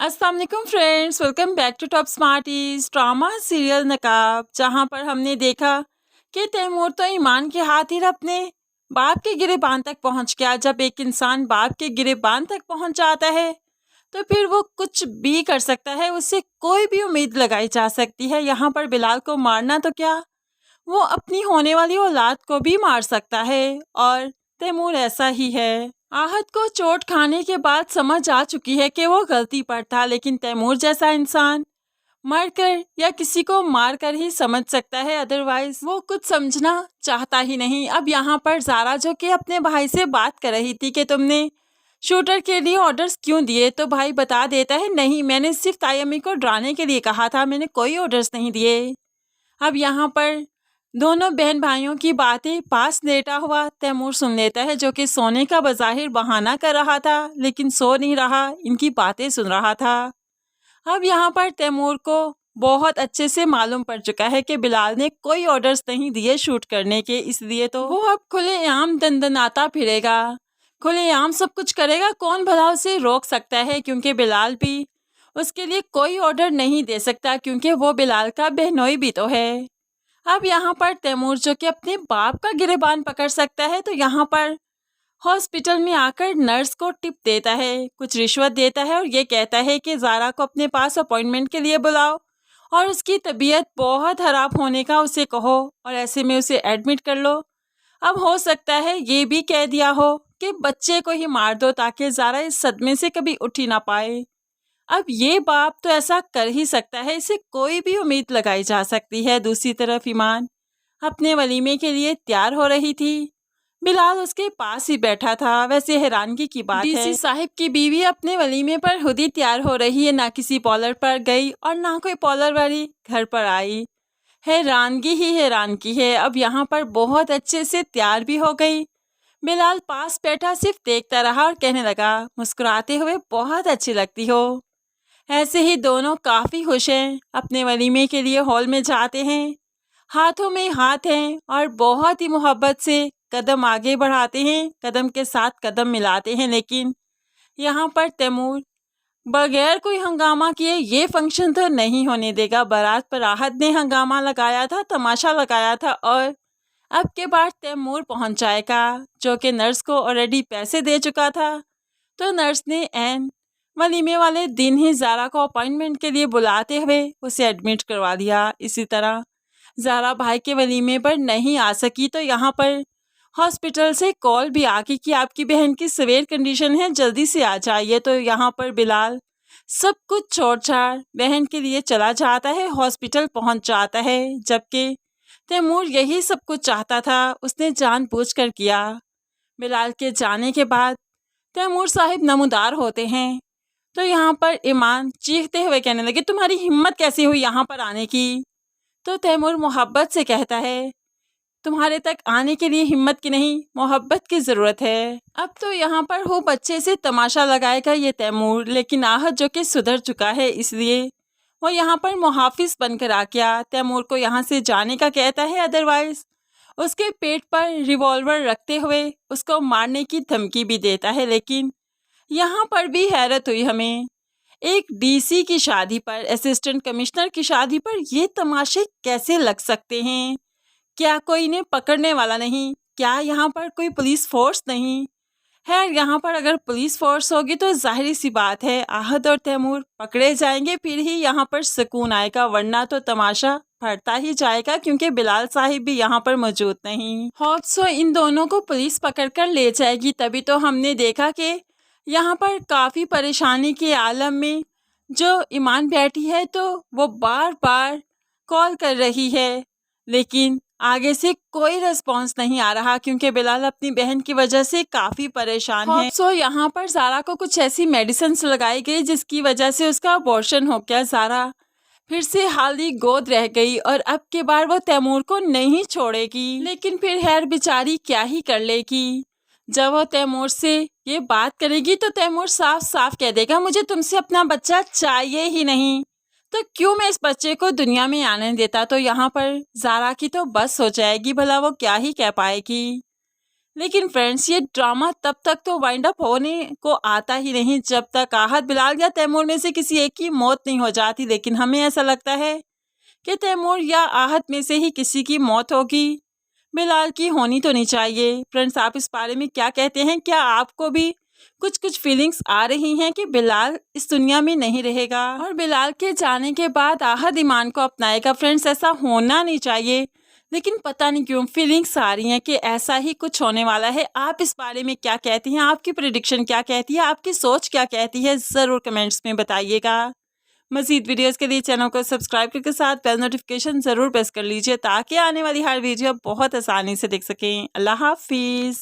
अस्सलाम वालेकुम friends, welcome back to top smarties drama serial Naqab. जहां पर हमने देखा कि तैमूर तो ईमान के खातिर अपने बाप के गिरेबान तक पहुंच गया। जब एक इंसान बाप के गिरेबान तक पहुंच जाता है तो फिर वो कुछ भी कर सकता है, उससे कोई भी उम्मीद लगाई जा सकती है। यहाँ पर बिलाल को मारना तो क्या, वो अपनी होने वाली औलाद को भी मार सकता है और तैमूर ऐसा ही है। आहत को चोट खाने के बाद समझ आ चुकी है कि वो गलती पर था, लेकिन तैमूर जैसा इंसान मरकर या किसी को मारकर ही समझ सकता है, अदरवाइज वो कुछ समझना चाहता ही नहीं। अब यहाँ पर ज़ारा जो कि अपने भाई से बात कर रही थी कि तुमने शूटर के लिए ऑर्डर्स क्यों दिए, तो भाई बता देता है नहीं, मैंने सिर्फ ताई अम्मी को डराने के लिए कहा था, मैंने कोई ऑर्डर्स नहीं दिए। अब यहाँ पर दोनों बहन भाइयों की बातें पास लेटा हुआ तैमूर सुन लेता है, जो कि सोने का बज़ाहिर बहाना कर रहा था लेकिन सो नहीं रहा, इनकी बातें सुन रहा था। अब यहाँ पर तैमूर को बहुत अच्छे से मालूम पड़ चुका है कि बिलाल ने कोई ऑर्डर्स नहीं दिए शूट करने के, इसलिए तो वो अब खुलेआम दंदनाता फिरेगा, खुलेआम सब कुछ करेगा। कौन भला उसे रोक सकता है, क्योंकि बिलाल भी उसके लिए कोई ऑर्डर नहीं दे सकता, क्योंकि वो बिलाल का बहनोई भी तो है। अब यहाँ पर तैमूर जो कि अपने बाप का गिरेबान पकड़ सकता है, तो यहाँ पर हॉस्पिटल में आकर नर्स को टिप देता है, कुछ रिश्वत देता है और ये कहता है कि ज़ारा को अपने पास अपॉइंटमेंट के लिए बुलाओ और उसकी तबीयत बहुत ख़राब होने का उसे कहो और ऐसे में उसे एडमिट कर लो। अब हो सकता है ये भी कह दिया हो कि बच्चे को ही मार दो ताकि ज़ारा इस सदमे से कभी उठ ही ना पाए। अब ये बाप तो ऐसा कर ही सकता है, इसे कोई भी उम्मीद लगाई जा सकती है। दूसरी तरफ ईमान अपने वलीमे के लिए तैयार हो रही थी, बिलाल उसके पास ही बैठा था। वैसे हैरानगी की बात है, डीसी साहिब की बीवी अपने वलीमे पर खुद ही तैयार हो रही है, ना किसी पॉलर पर गई और ना कोई पॉलर वाली घर पर आई। हैरानगी ही हैरानगी है। अब यहाँ पर बहुत अच्छे से तैयार भी हो गई। बिलाल पास बैठा सिर्फ देखता रहा और कहने लगा मुस्कुराते हुए, बहुत अच्छी लगती हो। ऐसे ही दोनों काफ़ी खुश हैं, अपने वलीमे के लिए हॉल में जाते हैं, हाथों में हाथ हैं और बहुत ही मोहब्बत से कदम आगे बढ़ाते हैं, कदम के साथ कदम मिलाते हैं। लेकिन यहाँ पर तैमूर बगैर कोई हंगामा किए ये फंक्शन तो नहीं होने देगा। बारात पर आहत ने हंगामा लगाया था, तमाशा लगाया था और अब के बाद तैमूर पहुँच जाएगा, जो कि नर्स को ऑलरेडी पैसे दे चुका था। तो नर्स ने एन वलीमे वाले दिन ही ज़ारा को अपॉइंटमेंट के लिए बुलाते हुए उसे एडमिट करवा दिया। इसी तरह ज़ारा भाई के वलीमे पर नहीं आ सकी, तो यहाँ पर हॉस्पिटल से कॉल भी आ गई कि आपकी बहन की सीवियर कंडीशन है, जल्दी से आ जाइए। तो यहाँ पर बिलाल सब कुछ छोड़-छाड़ बहन के लिए चला जाता है, हॉस्पिटल पहुँच जाता है, जबकि तैमूर यही सब कुछ चाहता था, उसने जानबूझकर किया। बिलाल के जाने के बाद तैमूर साहिब नमूदार होते हैं, तो यहाँ पर ईमान चीखते हुए कहने लगे तुम्हारी हिम्मत कैसी हुई यहाँ पर आने की। तो तैमूर मोहब्बत से कहता है तुम्हारे तक आने के लिए हिम्मत की नहीं, मोहब्बत की ज़रूरत है। अब तो यहाँ पर हो बच्चे से तमाशा लगाएगा ये तैमूर, लेकिन आहत जो कि सुधर चुका है, इसलिए वो यहाँ पर मुहाफिज बनकर आ गया। तैमूर को यहाँ से जाने का कहता है, अदरवाइज उसके पेट पर रिवॉल्वर रखते हुए उसको मारने की धमकी भी देता है। लेकिन यहाँ पर भी हैरत हुई हमें, एक डीसी की शादी पर, असिस्टेंट कमिश्नर की शादी पर ये तमाशे कैसे लग सकते हैं? क्या कोई इन्हें पकड़ने वाला नहीं? क्या यहाँ पर कोई पुलिस फोर्स नहीं है? यहाँ पर अगर पुलिस फोर्स होगी तो जाहिर सी बात है आहत और तैमूर पकड़े जाएंगे, फिर ही यहाँ पर सुकून आएगा, वरना तो तमाशा बढ़ता ही जाएगा, क्योंकि बिलाल साहिब भी यहाँ पर मौजूद नहीं। होप सो इन दोनों को पुलिस पकड़ कर ले जाएगी। तभी तो हमने देखा कि यहाँ पर काफ़ी परेशानी के आलम में जो ईमान बैठी है, तो वो बार बार कॉल कर रही है, लेकिन आगे से कोई रिस्पांस नहीं आ रहा, क्योंकि बिलाल अपनी बहन की वजह से काफ़ी परेशान है। सो यहाँ पर ज़ारा को कुछ ऐसी मेडिसिन लगाई गई जिसकी वजह से उसका अबॉर्शन हो गया। ज़ारा फिर से हाली गोद रह गई और अब के बार वो तैमूर को नहीं छोड़ेगी। लेकिन फिर खैर बेचारी क्या ही कर लेगी, जब वो तैमूर से ये बात करेगी तो तैमूर साफ साफ कह देगा मुझे तुमसे अपना बच्चा चाहिए ही नहीं, तो क्यों मैं इस बच्चे को दुनिया में आने देता। तो यहाँ पर ज़ारा की तो बस हो जाएगी, भला वो क्या ही कह पाएगी। लेकिन फ्रेंड्स ये ड्रामा तब तक तो वाइंड अप होने को आता ही नहीं जब तक आहत, बिलाल या तैमूर में से किसी एक की मौत नहीं हो जाती। लेकिन हमें ऐसा लगता है कि तैमूर या आहत में से ही किसी की मौत होगी, बिलाल की होनी तो नहीं चाहिए। फ्रेंड्स आप इस बारे में क्या कहते हैं? क्या आपको भी कुछ फीलिंग्स आ रही हैं कि बिलाल इस दुनिया में नहीं रहेगा और बिलाल के जाने के बाद आहत ईमान को अपनाएगा? फ्रेंड्स ऐसा होना नहीं चाहिए, लेकिन पता नहीं क्यों फीलिंग्स आ रही हैं कि ऐसा ही कुछ होने वाला है। आप इस बारे में क्या कहती हैं? आपकी प्रेडिक्शन क्या कहती है? आपकी सोच क्या कहती है? ज़रूर कमेंट्स में बताइएगा। मज़ीद वीडियोस के लिए चैनल को सब्सक्राइब करके साथ बेल नोटिफिकेशन ज़रूर प्रेस कर लीजिए ताकि आने वाली हर वीडियो बहुत आसानी से देख सकें। अल्लाह हाफिज़।